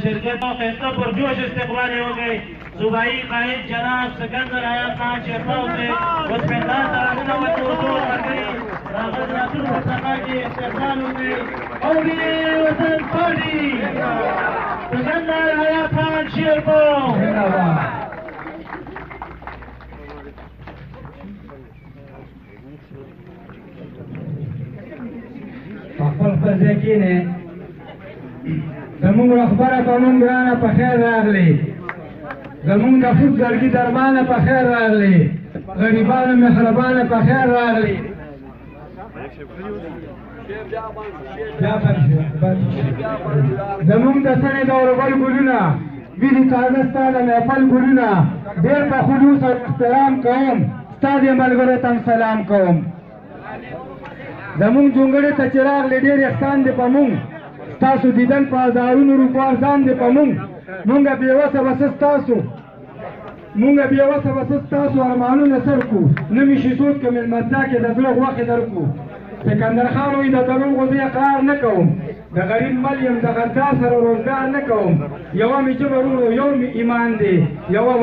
شرکت خیستہ پرجوش استقبال ہو گئے صوبائی قائد جناب سکندر حیات خان شیرپاؤ سے وسپندار سرانہ و توسو مرگری راغد راتون مصطفیٰ کی استقبال ہو گئے قومی وطن پارٹی سکندر حیات خان شیرپاؤ خپل فزیکین زمون رخبره پمون ګرانه په خیر راغلی زمون د خود زړګي درمانه په خیر راغلی غریبانو مهربانه په خیر راغلی زمون د سنې د اوربل ګلونه ویني تازه ستا د محفل ګلونه ډېر په خلوص او احترام کوم ستا دې ملګرو ته سلام کوم زمون جونګړې ته چې راغلی ډېر احسان دی په مونږ ستاسو دیدن په هزارونو روپو ارزان دی په مونږ مونږه بېوسه به څه ستاسو مونږه بېوسه به څه ستاسو ارمانونه سر کړو نه مې شي سود که مېلمستیا کې د زړه غوښې در کړو سکندر خان وایي د دروغو زه اقرار نه کوم د غریب مل یم د غدار سره روزګار نه کوم یوه مې جبر ورو یو مې ایمان دی یوه